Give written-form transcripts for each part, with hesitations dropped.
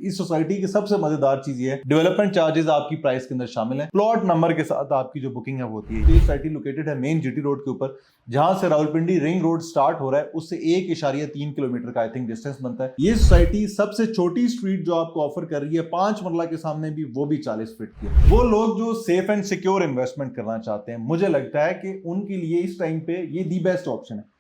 इस सोसाइटी की सबसे मजेदार चीज ये है, डेवलपमेंट चार्जेस आपकी प्राइस के अंदर शामिल है। प्लॉट नंबर के साथ आपकी जो बुकिंग है वो होती है। ये सोसाइटी लोकेटेड है मेन जीटी रोड के ऊपर, जहां से रावलपिंडी रिंग रोड स्टार्ट हो रहा है उससे 1.3 किलोमीटर का आई थिंक डिस्टेंस बनता है। ये सोसाइटी सबसे छोटी स्ट्रीट जो आपको ऑफर कर रही है 5 मरला के सामने भी, वो भी 40 फीट की है। वो लोग जो सेफ एंड सिक्योर इन्वेस्टमेंट करना चाहते हैं, मुझे लगता है कि उनके लिए इस टाइम पे ये दी बेस्ट ऑप्शन है।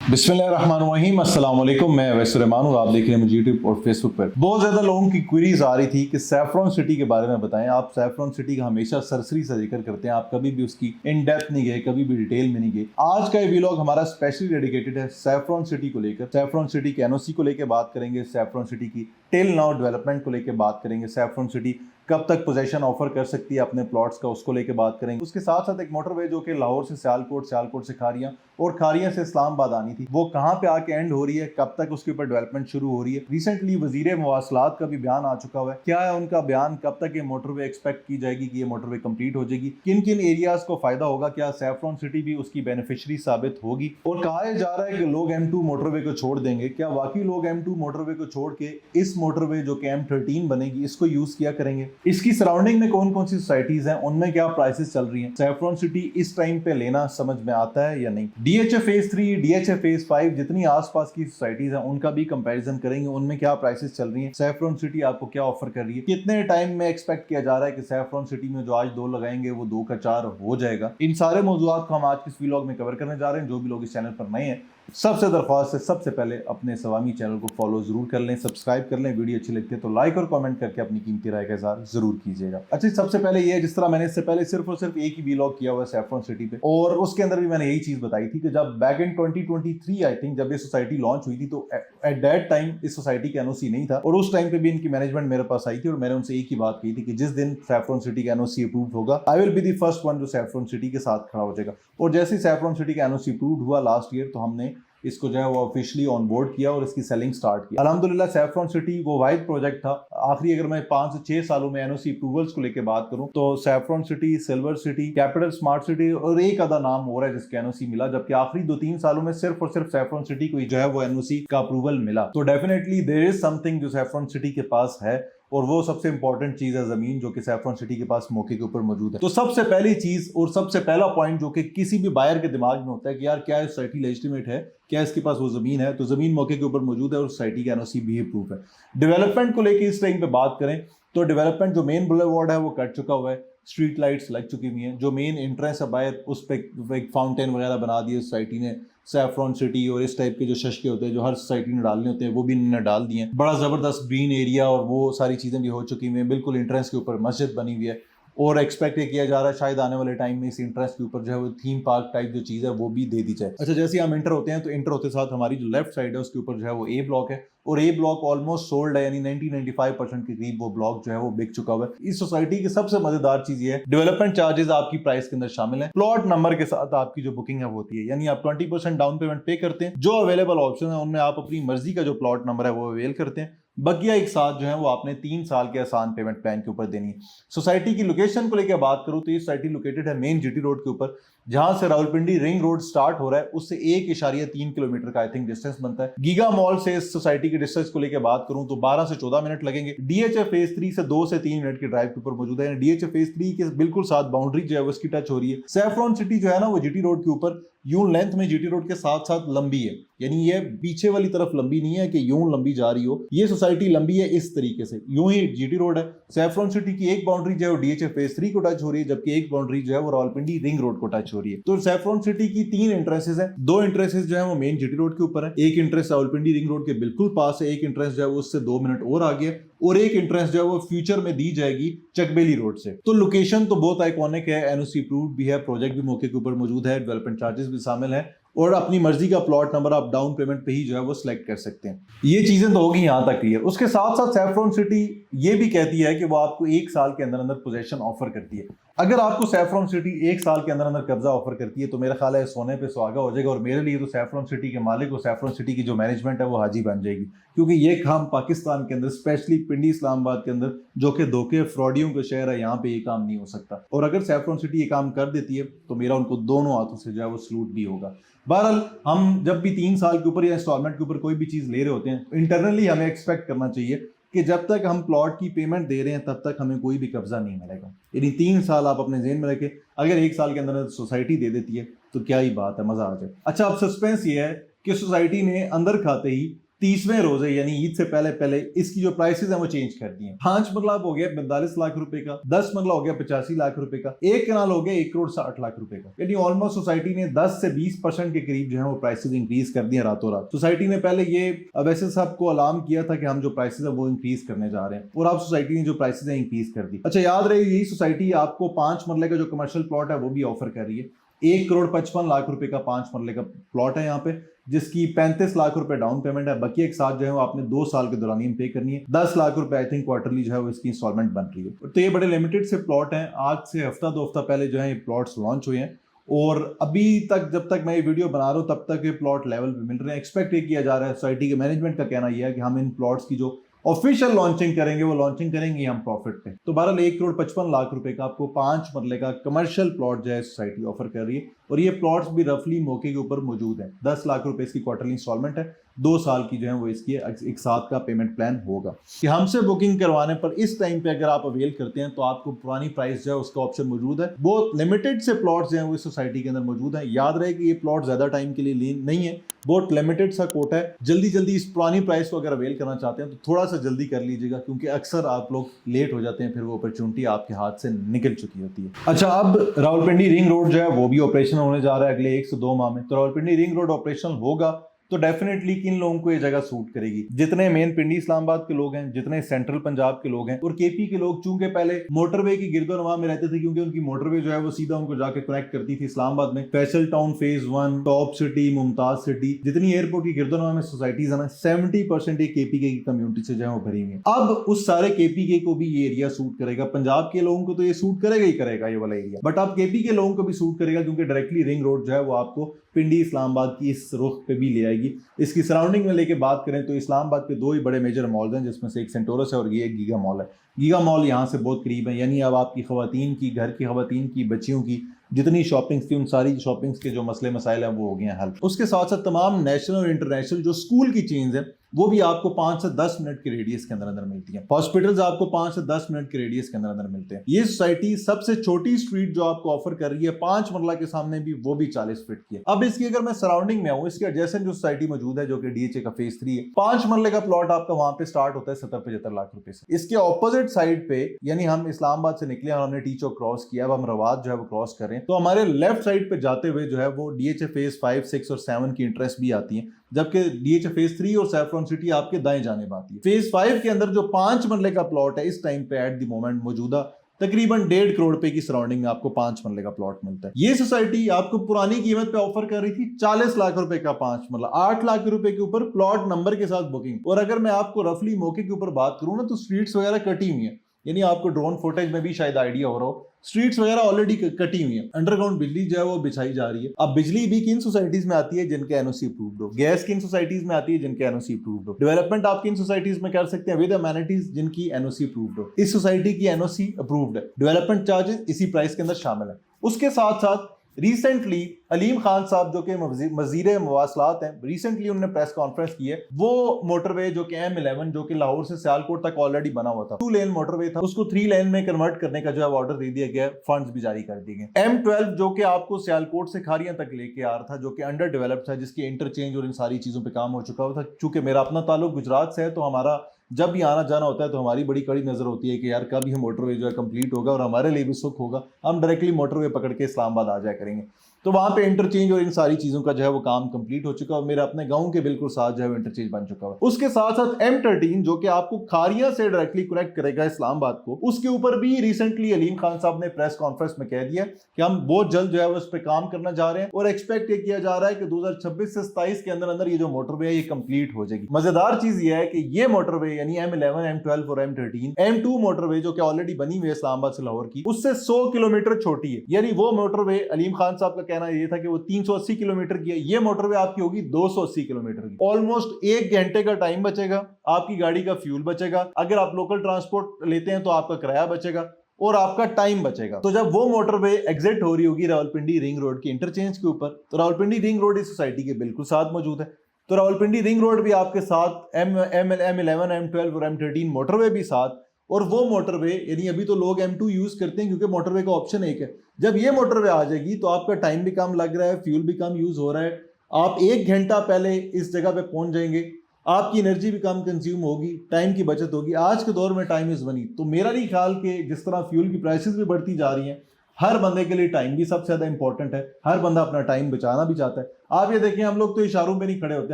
बिस्मिल्लाहिर्रहमानिर्रहीम, अस्सलाम वालेकुम। मैं वैसे रहमान हूँ, आप देख रहे हैं मुझे यूट्यूब और फेसबुक पर। बहुत ज्यादा लोगों की क्वेरीज आ रही थी कि सैफरॉन सिटी के बारे में बताएं। आप सैफरॉन सिटी का हमेशा सरसरी से जिक्र करते हैं, आप कभी भी उसकी इन डेप्थ नहीं गए, कभी भी डिटेल में नहीं गए। आज का ये वीलॉग हमारा स्पेशली डेडिकेटेड है सैफरॉन सिटी को लेकर। सैफरॉन सिटी के एनओसी को लेकर बात करेंगे, सैफरॉन सिटी की टिल नाउ डेवलपमेंट को लेकर बात करेंगे, सैफरॉन सिटी कब तक पोजीशन ऑफर कर सकती है अपने प्लॉट्स का, उसको लेके बात करेंगे। उसके साथ साथ एक मोटरवे जो कि लाहौर से सियालकोट, सियालकोट से खारियां और खारियां से इस्लामाबाद आनी थी, वो कहां पे आके एंड हो रही है, कब तक उसके ऊपर डेवलपमेंट शुरू हो रही है। रिसेंटली वजीर मवासलात का भी बयान आ चुका हुआ है, क्या है उनका बयान, कब तक ये मोटरवे एक्सपेक्ट की जाएगी कि ये मोटरवे कंप्लीट हो जाएगी, किन किन एरियाज को फायदा होगा, क्या सैफरॉन सिटी भी उसकी बेनिफिशियरी साबित होगी। और कहा जा रहा है कि लोग M2 मोटरवे को छोड़ देंगे, क्या वाकई लोग M2 मोटरवे को छोड़ के इस मोटरवे जो कि M13 बनेगी इसको यूज किया करेंगे। इसकी सराउंडिंग में कौन कौन सी सोसाइटीज हैं, उनमें क्या प्राइसेस चल रही हैं, सैफरॉन सिटी इस टाइम पे लेना समझ में आता है या नहीं। DHA फेज 3, DHA फेज 5 जितनी आसपास की सोसाइटीज हैं उनका भी कंपैरिजन करेंगे, उनमें क्या प्राइसेस चल रही हैं, सैफरॉन सिटी आपको क्या ऑफर कर रही है, कितने टाइम में एक्सपेक्ट किया जा रहा है कि सैफरॉन सिटी में जो आज 2 लगाएंगे वो 2 का 4 हो जाएगा। इन सारे मौजूदात को हम आज इस व्लॉग में कवर करने जा रहे हैं। जो भी लोग इस चैनल पर नए हैं, सबसे दरख्वास्त है सबसे पहले अपने सवामी चैनल को फॉलो जरूर कर लें, सब्सक्राइब कर लें। वीडियो अच्छी लगती है तो लाइक और कमेंट करके अपनी कीमती राय का इज़हार जरूर कीजिएगा। अच्छा, सबसे पहले ये है, जिस तरह मैंने इससे पहले सिर्फ और सिर्फ एक ही व्लॉग किया हुआ है सैफरॉन सिटी पे, और उसके अंदर भी मैंने यही चीज बताई थी कि जब बैक इन 2023 आई थिंक जब ये सोसाइटी लॉन्च हुई थी तो एट दैट टाइम इस सोसाइटी का एनओसी नहीं था, और उस टाइम पे भी इनकी मैनेजमेंट मेरे पास आई थी और मैंने उनसे एक ही बात कही थी कि जिस दिन सैफरॉन सिटी का एनओसी अप्रूव होगा, I will be the first one जो सैफरॉन सिटी के साथ खड़ा हो जाएगा। और जैसे ही सैफरॉन सिटी का एनओसी अप्रूव हुआ लास्ट ईयर, तो हमने इसको जो है वो ऑफिशियली ऑन बोर्ड किया और इसकी सेलिंग स्टार्ट की। अल्हम्दुलिल्लाह सैफरॉन सिटी वो वाइड प्रोजेक्ट था। आखिरी अगर मैं 5 से 6 सालों में एनओसी अप्रूवल्स को लेकर बात करूं तो saffron city, silver city, capital smart city और एक आधा नाम हो रहा है जिसके एनओसी मिला, जबकि आखिरी 2-3 सालों में सिर्फ और सिर्फ सैफरॉन सिटी को जो है वो एनओसी का अप्रूवल मिला। तो डेफिनेटली देयर इज समथिंग जो सैफरॉन सिटी के पास है, और वो सबसे इंपॉर्टेंट चीज है जमीन, जो कि सैफरॉन सिटी के पास मौके के ऊपर मौजूद है। तो सबसे पहली चीज और सबसे पहला पॉइंट जो कि किसी भी बायर के दिमाग में होता है कि यार क्या ये सोसाइटी लेजिटिमेट है, क्या इसके पास वो जमीन है, तो जमीन मौके के ऊपर मौजूद है और सोसाइटी का एनओसी भी अप्रूव है। डेवलपमेंट को लेकर इस टाइम पे बात करें तो डेवलपमेंट जो मेन बुलेवार्ड है वो कट चुका हुआ है, स्ट्रीट लाइट्स लग चुकी हुई हैं, जो मेन एंट्रेंस है बाहर उस पर एक फाउंटेन वगैरह बना दिए सोसाइटी ने। सैफरॉन सिटी और इस टाइप के जो शशके होते हैं जो हर सोसाइटी ने डालने होते हैं वो भी इन्होंने डाल दिए हैं। बड़ा जबरदस्त ग्रीन एरिया और वो सारी चीजें भी हो चुकी हुई हैं। बिल्कुल एंट्रेंस के ऊपर मस्जिद बनी हुई है और एक्सपेक्ट किया जा रहा है शायद आने वाले टाइम में इस इंटरेस्ट के ऊपर जो है वो थीम पार्क टाइप जो चीज़ है वो भी दे दी जाए। अच्छा, जैसे हम इंटर होते हैं तो इंटर होते साथ हमारी जो लेफ्ट साइड है उसके ऊपर जो है वो ए ब्लॉक है, और ए ब्लॉक ऑलमोस्ट सोल्ड है, यानी 90-95% के करीब वो ब्लॉक जो है वो बिक चुका हुआ है। इस सोसाइटी की सबसे मजेदार चीज ये है, डेवलपमेंट चार्जेस आपकी प्राइस के अंदर शामिल है। प्लॉट नंबर के साथ आपकी जो बुकिंग है वो होती है, यानी आप 20% डाउन पेमेंट पे करते हैं, जो अवेलेबल ऑप्शन है उनमें आप अपनी मर्जी का जो प्लॉट नंबर है वो अवेल करते हैं। बकिया एक साथ जो है वो आपने 3 साल के आसान पेमेंट प्लान के ऊपर देनी है। सोसाइटी की लोकेशन को लेकर बात करूं तो ये सोसाइटी लोकेटेड है मेन जीटी रोड के ऊपर, जहां से रावलपिंडी रिंग रोड स्टार्ट हो रहा है उससे 1.3 किलोमीटर का आई थिंक डिस्टेंस बनता है। गीगा मॉल से इस सोसाइटी के डिस्टेंस को लेकर बात करूं तो 12 से 14 मिनट लगेंगे। DHA फेज 3 से 2 से 3 मिनट की ड्राइव के ऊपर मौजूद है। DHA फेज 3 के बिल्कुल साथ बाउंड्री जो है उसकी टच हो रही है। सैफरॉन सिटी जो है ना वो जीटी रोड के ऊपर यूं लेंथ में जीटी रोड के साथ साथ लंबी है, यानी ये पीछे वाली तरफ लंबी नहीं है कि यूं लंबी जा रही हो, ये सोसाइटी लंबी है इस तरीके से। यूं ही जीटी रोड है, सैफरॉन सिटी की एक बाउंड्री जो है वो DHA फेज 3 को टच हो रही है, जबकि एक बाउंड्री जो है वो रावलपिंडी रिंग रोड को टच हो रही है। तो सैफरॉन सिटी की 3 एंट्रेंसेस है, 2 एंट्रेंसेस जो है वो मेन जीटी रोड के ऊपर है, एक एंट्रेंस रावलपिंडी रिंग रोड के बिल्कुल पास है, एक एंट्रेंस जो है वो उससे 2 मिनट और आगे है, और एक एंट्रेंस जो है वो फ्यूचर में दी जाएगी चकबेली रोड से। तो लोकेशन तो बहुत आइकॉनिक है, एनओसी अप्रूव्ड भी है, प्रोजेक्ट भी मौके के ऊपर मौजूद है, डेवलपमेंट चार्जेस भी शामिल है, और अपनी मर्जी का प्लॉट नंबर आप डाउन पेमेंट पे ही जो है वो सिलेक्ट कर सकते हैं। ये चीजें तो होगी यहाँ तक क्लियर। उसके साथ साथ सैफरॉन सिटी ये भी कहती है कि वो आपको 1 साल के अंदर अंदर पोजेशन ऑफर करती है। अगर आपको सैफरॉन सिटी 1 साल के अंदर अंदर कब्जा ऑफर करती है तो मेरा ख्याल है सोने पे सुहागा हो जाएगा, और मेरे लिए तो सैफरॉन सिटी के मालिक और सैफरॉन सिटी की जो मैनेजमेंट है वो हाजी बन जाएगी, क्योंकि ये काम पाकिस्तान के अंदर स्पेशली पिंडी इस्लामाबाद के अंदर जो कि धोखे फ्रॉडियों का शहर है, यहाँ पे ये काम नहीं हो सकता। और अगर सैफरॉन सिटी ये काम कर देती है तो मेरा उनको दोनों हाथों से जो है वो सलूट भी होगा। बहरहाल हम जब भी 3 साल के ऊपर या इंस्टॉलमेंट के ऊपर कोई भी चीज ले रहे होते हैं, इंटरनली हमें एक्सपेक्ट करना चाहिए कि जब तक हम प्लॉट की पेमेंट दे रहे हैं तब तक हमें कोई भी कब्जा नहीं मिलेगा। यानी 3 साल आप अपने जेहन में रखें, अगर 1 साल के अंदर सोसाइटी दे देती है तो क्या ही बात है, मजा आ जाए। अच्छा, अब सस्पेंस ये है कि सोसाइटी ने अंदर खाते ही 30वें रोजे यानी ईद से पहले पहले इसकी जो प्राइसेस हैं वो चेंज कर दी हैं। 5 मरला हो गया 45 लाख रुपए का, 10 मरला हो गया 85 लाख रुपए का, 1 कनाल हो गया 1 करोड़ 60 लाख रुपए का। यानी ऑलमोस्ट सोसाइटी ने 10 से 20% के करीब जो है वो प्राइसेस इंक्रीज कर दिए रातों रात। सोसाइटी ने पहले ये वैसे सबको अलार्म किया था कि हम जो प्राइसेस है वो इंक्रीज करने जा रहे हैं, और अब सोसाइटी ने जो प्राइसेस है इंक्रीज कर दी। अच्छा, याद रहे यही सोसाइटी आपको 5 मरले का जो कमर्शियल प्लॉट है वो भी ऑफर कर रही है। 1 करोड़ 55 लाख रुपए का 5 मरले का प्लॉट है यहाँ पे, जिसकी 35 लाख रुपए डाउन पेमेंट है। बाकी एक साथ जो है वो आपने 2 साल के दौरान ही पे करनी है। 10 लाख रुपए आई थिंक क्वार्टरली जो है वो इसकी इंस्टॉलमेंट बन रही है। तो ये बड़े लिमिटेड से प्लॉट हैं। आज से हफ्ता 2 हफ्ता पहले जो है ये प्लॉट्स लॉन्च हुए हैं, और अभी तक जब तक मैं ये वीडियो बना रहा हूँ तब तक ये प्लॉट लेवल पे मिल रहे हैं। एक्सपेक्ट ये किया जा रहा है, सोसाइटी के मैनेजमेंट का कहना यह है कि हम इन प्लॉट्स की जो ऑफिशियल लॉन्चिंग करेंगे वो लॉन्चिंग करेंगे हम प्रॉफिट पे। तो बहरहाल 1 करोड़ 55 लाख रुपए का आपको 5 मरले का कमर्शियल प्लॉट जो है सोसाइटी ऑफर कर रही है, और ये प्लॉट्स भी रफली मौके के ऊपर मौजूद हैं। 10 लाख रुपए इसकी क्वार्टरली इंस्टॉलमेंट है, 2 साल की जो है वो इसकी एक साथ का पेमेंट प्लान होगा। कि हमसे बुकिंग करवाने पर इस टाइम पे अगर आप अवेल करते हैं तो आपको पुरानी प्राइस जो है उसका ऑप्शन मौजूद है। बहुत लिमिटेड से प्लॉट्स जो हैं वो इस सोसाइटी के अंदर मौजूद है। याद रहे कि ये प्लॉट ज्यादा टाइम के लिए नहीं है, बहुत लिमिटेड सा कोटा है। जल्दी इस पुरानी प्राइस को अगर अवेल करना चाहते हैं तो थोड़ा सा जल्दी कर लीजिएगा, क्योंकि अक्सर आप लोग लेट हो जाते हैं, फिर वो अपॉर्चुनिटी आपके हाथ से निकल चुकी होती है। अच्छा, अब रावलपिंडी रिंग रोड जो है वो भी ऑपरेशन होने जा रहा है अगले 1 से 2 माह में। तो रावलपिंडी रिंग रोड ऑपरेशन होगा तो डेफिनेटली किन लोगों को ये जगह सूट करेगी? जितने मेन पिंडी इस्लामाबाद के लोग हैं, जितने सेंट्रल पंजाब के लोग हैं, और केपी के लोग चूंकि पहले मोटरवे की गिरदोनवा में रहते थे, क्योंकि उनकी मोटरवे जो है वो सीधा उनको जाके कनेक्ट करती थी इस्लामाबाद में। Faisal town phase 1, top city, Mumtaz city, जितनी एयरपोर्ट की गिरदोनवा में सोसाइटीज है ना, 70% केपी के कम्युनिटी से जो है वो भरी हुई है। अब उस सारे केपी के को भी ये एरिया सूट करेगा। पंजाब के लोगों को तो ये सूट करेगा ही करेगा ये वाला एरिया, बट अब केपी के लोगों को भी सूट करेगा, क्योंकि डायरेक्टली रिंग रोड जो है वो आपको पिंडी इस्लामाबाद की इस रुख पे भी ले आएगी। इसकी सराउंडिंग में लेके बात करें तो इस्लामाबाद के 2 ही बड़े मेजर मॉल्स हैं, जिसमें से एक सेंटोरस है और ये एक गीगा मॉल है। गीगा मॉल यहाँ से बहुत करीब है, यानी अब आपकी खवातीन की, घर की खवातीन की, बच्चियों की जितनी शॉपिंग्स थी उन सारी शॉपिंग्स के जो मसले मसाइल हैं वो हो गए हैं हल। उसके साथ साथ तमाम नेशनल और इंटरनेशनल जो स्कूल की चेन्स हैं वो भी आपको 5 से 10 मिनट के रेडियस के अंदर अंदर मिलती हैं। हॉस्पिटल्स आपको 5 से 10 मिनट के रेडियस के अंदर अंदर मिलते हैं। ये सोसाइटी सबसे छोटी स्ट्रीट जो आपको ऑफर कर रही है 5 मरला के सामने भी, वो भी 40 फीट की है। अब इसकी अगर मैं सराउंडिंग में आऊं, इसके एडजेसेंट जो सोसाइटी मौजूद है जो कि डीएचए का फेज 3 है, 5 मरले का प्लॉट आपका वहां पे स्टार्ट होता है 70-75 लाख रुपए से। इसके ऑपोजिट साइड पे, यानी हम इस्लामाबाद से निकले और हमने टी चौक क्रॉस किया, अब हम रवाद जो है वो क्रॉस करें तो हमारे लेफ्ट साइड पे जाते हुए जो है वो डीएचए फेज 5, 6 और 7 की इंटरेस्ट भी आती है, जबकि डीएचए फेज 3 और सैफरॉन सिटी आपके दाएं जानिब आती है। फेज 5 के अंदर जो 5 मरले का प्लॉट है इस टाइम पे एट द मोमेंट मौजूदा तकरीबन 1.5 करोड़ रुपए की सराउंडिंग में आपको 5 मरले का प्लॉट मिलता है। ये सोसाइटी आपको पुरानी कीमत पे ऑफर कर रही थी 40 लाख रुपए का 5 मरला, 8 लाख रुपए के ऊपर प्लॉट नंबर के साथ बुकिंग। और अगर मैं आपको रफली मौके के ऊपर बात करूं ना, तो स्ट्रीट्स वगैरह कटी हुई है, यानी आपको ड्रोन फुटेज में भी शायद आइडिया हो रहा हो, स्ट्रीट्स वगैरह ऑलरेडी कटी हुई है। अंडरग्राउंड बिजली जो है वो बिछाई जा रही है। अब बिजली भी किन सोसाइटीज में आती है? जिनके एनओसी अप्रूव्ड हो। गैस किन सोसाइटीज में आती है? जिनके एनओसी अप्रूव्ड हो। डेवलपमेंट आप किन सोसाइटीज में कर सकते हैं? विद अमेनिटीज, जिनकी एनओसी अप्रूव्ड हो। इस सोसाइटी की एनओसी अप्रूव्ड है, डेवलपमेंट चार्जेस इसी प्राइस के अंदर शामिल है। उसके साथ साथ रिसेंटली अलीम खान साहब जो कि वजीर मवासलात हैं, रिसेंटली उन्होंने प्रेस कॉन्फ्रेंस की है। वो मोटरवे जो कि M11 जो कि लाहौर से सियालकोट तक ऑलरेडी बना हुआ था, 2 लेन मोटरवे था, उसको 3 लेन में कन्वर्ट करने का जो है ऑर्डर दे दिया गया, फंड्स भी जारी कर दिए गए। M12 जो कि आपको सियालकोट से खारियां तक लेके आ रहा था, जो कि अंडर डेवलप्ड था, जिसकी इंटरचेंज और इन सारी चीजों पे काम हो चुका हुआ था। चूंकि मेरा अपना ताल्लुक गुजरात से है, तो हमारा जब भी आना जाना होता है तो हमारी बड़ी कड़ी नजर होती है कि यार कब ये मोटरवे जो है कंप्लीट होगा और हमारे लिए भी सुख होगा, हम डायरेक्टली मोटरवे पकड़ के इस्लामाबाद आ जाया करेंगे। तो वहां पे इंटरचेंज और इन सारी चीजों का जो है वो काम कंप्लीट हो चुका है और मेरा अपने गांव के बिल्कुल साथ जो है वो इंटरचेंज बन चुका है। उसके साथ साथ M13 जो कि आपको खारिया से डायरेक्टली कनेक्ट करेगा इस्लामाबाद को, उसके ऊपर भी रिसेंटली अलीम खान साहब ने प्रेस कॉन्फ्रेंस में कह दिया कि हम बहुत जल्द जो है वो इस पे काम करना जा रहे हैं और एक्सपेक्ट ये किया जा रहा है कि 2026 से 27 के अंदर अंदर ये जो मोटरवे है ये कंप्लीट हो जाएगी। मजेदार चीज ये है कि ये मोटरवे यानी M11, M12 और M13, M2 मोटरवे जो कि ऑलरेडी बनी हुई है इस्लामाबाद से लाहौर की, उससे 100 किलोमीटर छोटी है। यानी वो मोटरवे अलीम खान साहब का कहना ये था कि वो 380 किलोमीटर की है, ये मोटरवे आपकी होगी 280 किलोमीटर की। ऑलमोस्ट 1 घंटे का टाइम बचेगा, आपकी गाड़ी का फ्यूल बचेगा, अगर आप लोकल ट्रांसपोर्ट लेते हैं तो आपका किराया बचेगा और आपका टाइम बचेगा। तो जब वो मोटरवे एग्जिट हो रही होगी रावलपिंडी रिंग रोड की इंटरचेंज के ऊपर, तो रावलपिंडी रिंग रोड इस सोसाइटी के बिल्कुल साथ मौजूद है, तो रावलपिंडी रिंग रोड भी आपके साथ M11, M12 और M13 मोटरवे भी साथ। और वो मोटरवे यानी अभी तो लोग M2 यूज करते हैं क्योंकि मोटरवे का ऑप्शन एक है, जब ये मोटरवे आ जाएगी तो आपका टाइम भी कम लग रहा है, फ्यूल भी कम यूज हो रहा है, आप 1 घंटा पहले इस जगह पे पहुंच जाएंगे, आपकी एनर्जी भी कम कंज्यूम होगी, टाइम की बचत होगी। आज के दौर में टाइम इज मनी, तो मेरा नहीं ख्याल कि जिस तरह फ्यूल की प्राइसेस भी बढ़ती जा रही हैं, हर बंदे के लिए टाइम भी सबसे ज्यादा इंपॉर्टेंट है, हर बंदा अपना टाइम बचाना भी चाहता है। आप ये देखें, हम लोग तो इशारों पे नहीं खड़े होते,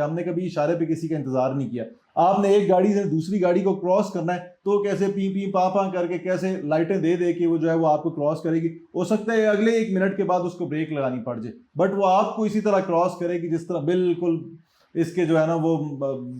हमने कभी इशारे पे किसी का इंतजार नहीं किया। आपने एक गाड़ी से दूसरी गाड़ी को क्रॉस करना है तो कैसे पी पी पा पा करके कैसे लाइटें दे दे के वो जो है वो आपको क्रॉस करेगी। हो सकता है अगले 1 मिनट के बाद उसको ब्रेक लगानी पड़ जाए, बट वो आपको इसी तरह क्रॉस करेगी जिस तरह बिल्कुल इसके जो है ना वो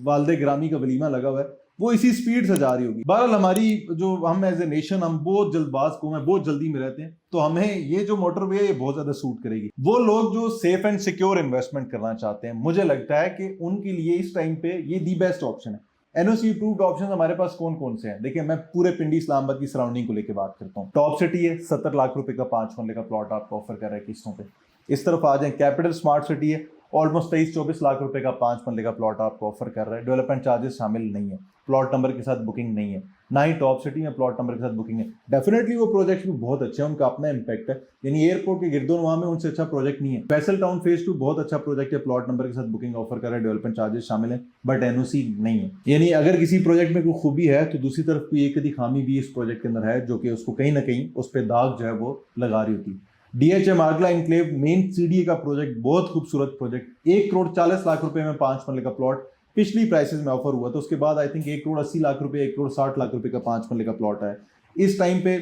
वालदे ग्रामी का वलीमा लगा हुआ है, वो इसी स्पीड से जा रही होगी। बहरहाल हमारी जो हम एज ए नेशन हम बहुत जल्दबाज कौम है, बहुत जल्दी में रहते हैं, तो हमें ये जो मोटरवे है ये बहुत ज्यादा सूट करेगी। वो लोग जो सेफ एंड सिक्योर इन्वेस्टमेंट करना चाहते हैं, मुझे लगता है कि उनके लिए इस टाइम पे ये दी बेस्ट ऑप्शन है। एनओसी अप्रूव्ड ऑप्शन हमारे पास कौन कौन से हैं? देखिए, मैं पूरे पिंडी इस्लामाबाद की सराउंडिंग को लेकर बात करता हूँ। टॉप सिटी है, 70 लाख रुपए का 5 मरले का प्लॉट आपको ऑफर कर रहा है किस्तों पे। इस तरफ आ जाए, कैपिटल स्मार्ट सिटी है, ऑलमोस्ट 23-24 लाख रुपए का 5 मरले का प्लॉट आपको ऑफर कर रहा है। डेवलपमेंट चार्जेस शामिल नहीं है, प्लॉट नंबर के साथ बुकिंग नहीं है, ना ही टॉप सिटी में प्लॉट नंबर के साथ बुकिंग है। डेफिनेटली वो प्रोजेक्ट भी बहुत अच्छे हैं, उनका अपना इंपैक्ट है, यानी एयरपोर्ट के गिरदोनवा में उनसे अच्छा प्रोजेक्ट नहीं है। फैसल टाउन फेज 2 बहुत अच्छा प्रोजेक्ट है, प्लॉट नंबर के साथ बुकिंग ऑफर कर रहा है, डेवलपमेंट चार्जेस शामिल है, बट एनओसी नहीं है। यानी अगर किसी प्रोजेक्ट में कोई खूबी है तो दूसरी तरफ कोई एक आधी खामी भी इस प्रोजेक्ट के अंदर है जो कि उसको कहीं ना कहीं उस पर दाग जो है वो लगा रही होती है। DHM आगला इनक्लेव मेन CDA का प्रोजेक्ट, बहुत खूबसूरत प्रोजेक्ट, 1 करोड़ 40 लाख रुपए में 5 मरले का प्लॉट पिछली प्राइसेस में ऑफर हुआ, तो उसके बाद आई थिंक 1 करोड़ 80 लाख रुपए, 1 करोड़ 60 लाख रुपए का 5 मरले का प्लॉट है। इस टाइम पे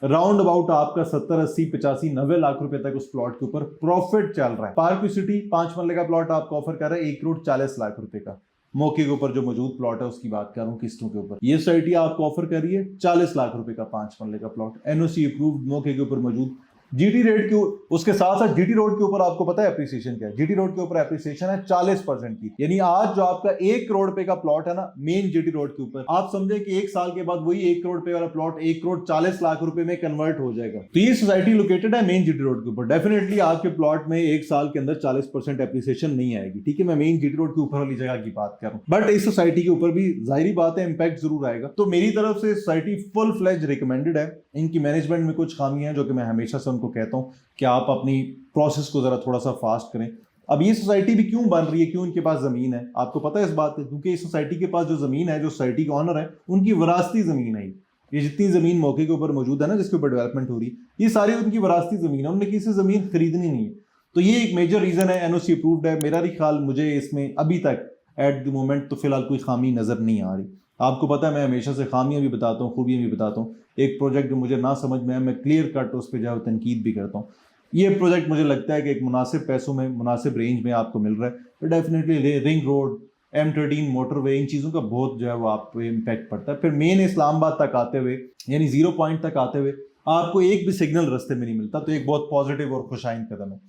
राउंड अबाउट आपका 70, 80, 85, 90 लाख रुपए तक उस प्लॉट के ऊपर प्रॉफिट चल रहा है। पार्क सिटी 5 मरले का प्लॉट आपको ऑफर कर रहा है 1 करोड़ 40 लाख रुपए का। मौके के ऊपर जो मौजूद प्लॉट है उसकी बात कर रहा हूँ, किस्तों के ऊपर ये सोसाइटी आपको ऑफर कर रही है 40 लाख रुपए का 5 मरले का प्लॉट, एनओसी अप्रूव्ड, मौके के ऊपर मौजूद। जीटी रेट के उसके साथ साथ जीटी रोड के ऊपर आपको पता है एप्रिसिएशन क्या है? जीटी रोड के ऊपर एप्रिसिएशन है 40% की। यानी आज जो आपका 1 करोड़ रुपए का प्लॉट है ना मेन जीटी रोड के ऊपर, आप समझे कि 1 साल के बाद वही 1 करोड़ रुपए वाला प्लॉट 1 करोड़ 40 लाख रुपए में कन्वर्ट हो जाएगा। तो ये सोसाइटी लोकेटेड है मेन जीटी रोड के ऊपर। डेफिनेटली आपके प्लॉट में 1 साल के अंदर 40% एप्रिसिएशन नहीं आएगी, ठीक है, मैं मेन जीटी रोड के ऊपर वाली जगह की बात कर रहा हूँ, बट इस सोसाइटी के ऊपर भी जाहिर बात है इंपैक्ट जरूर आएगा। तो मेरी तरफ से सोसाइटी फुल फ्लेज रिकमेंडेड है। इनकी मैनेजमेंट में कुछ खामियां हैं जो कि मैं हमेशा से उनको कहता हूँ कि आप अपनी प्रोसेस को जरा थोड़ा सा फास्ट करें। अब ये सोसाइटी भी क्यों बन रही है, क्यों इनके पास जमीन है, आपको पता है इस बात है? क्योंकि इस सोसाइटी के पास जो जमीन है, जो सोसाइटी के ऑनर है, उनकी विरासती जमीन है। ये जितनी जमीन मौके के ऊपर मौजूद है ना, जिसके ऊपर डेवलपमेंट हो रही है, ये सारी उनकी विरासती जमीन है, उन्होंने किसी जमीन खरीदनी नहीं है। तो ये एक मेजर रीजन है, एनओसी अप्रूव्ड है। मेरा भी ख्याल, मुझे इसमें अभी तक एट द मोमेंट तो फिलहाल कोई खामी नजर नहीं आ रही। आपको पता है मैं हमेशा से खामियां भी बताता हूँ, खूबियां भी बताता हूँ। एक प्रोजेक्ट जो मुझे ना समझ में आए, मैं क्लियर कट उस पर जो है तनकीद भी करता हूँ। ये प्रोजेक्ट मुझे लगता है कि एक मुनासिब पैसों में, मुनासिब रेंज में आपको मिल रहा है, तो definitely ring road, M13 motorway, इन चीज़ों का बहुत जो है वो आप पे इम्पैक्ट पड़ता है। फिर मेन इस्लामाबाद तक आते हुए, यानी 0 पॉइंट तक आते हुए आपको एक भी सिग्नल रास्ते में नहीं मिलता, तो एक बहुत पॉजिटिव और खुशाइन कदम है।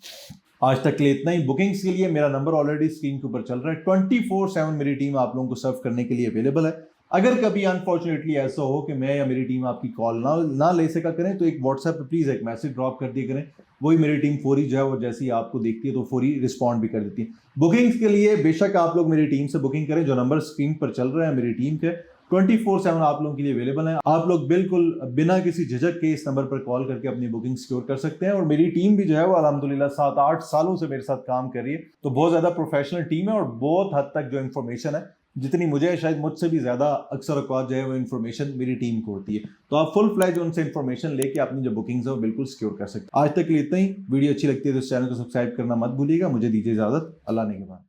आज तक के लिए इतना ही। बुकिंग्स के लिए मेरा नंबर ऑलरेडी स्क्रीन के ऊपर चल रहा है। 24/7 मेरी टीम आप लोगों को सर्व करने के लिए अवेलेबल है। अगर कभी अनफॉर्चुनेटली ऐसा हो कि मैं या मेरी टीम आपकी कॉल ना ले सका करें, तो एक व्हाट्सएप पे प्लीज़ एक मैसेज ड्रॉप कर दिया करें, वही मेरी टीम फौरी जो है वो जैसे ही आपको देखती है तो फौरी रिस्पॉन्ड भी कर देती है। बुकिंग्स के लिए बेशक आप लोग मेरी टीम से बुकिंग करें, जो नंबर स्क्रीन पर चल रहे हैं मेरी टीम के 24/7 आप लोगों के लिए अवेलेबल है। आप लोग बिल्कुल बिना किसी झिझक के इस नंबर पर कॉल करके अपनी बुकिंग सिक्योर कर सकते हैं। और मेरी टीम भी जो है वो अल्हम्दुलिल्लाह 7-8 सालों से मेरे साथ काम कर रही है, तो बहुत ज़्यादा प्रोफेशनल टीम है और बहुत हद तक जो इन्फॉर्मेशन है जितनी मुझे है, शायद मुझसे भी ज़्यादा अक्सर औक़ात जो है वो इन्फॉर्मेशन मेरी टीम को होती है। तो आप फुल फ्लैज उनसे इन्फॉर्मेशन लेके अपनी जो बुकिंग्स है वो बिल्कुल सिक्योर कर सकते हैं। आज तक के लिए इतना ही। वीडियो अच्छी लगती है तो इस चैनल को सब्सक्राइब करना मत भूलिएगा। मुझे दीजिए इजाज़त। अल्लाह ने के बाद।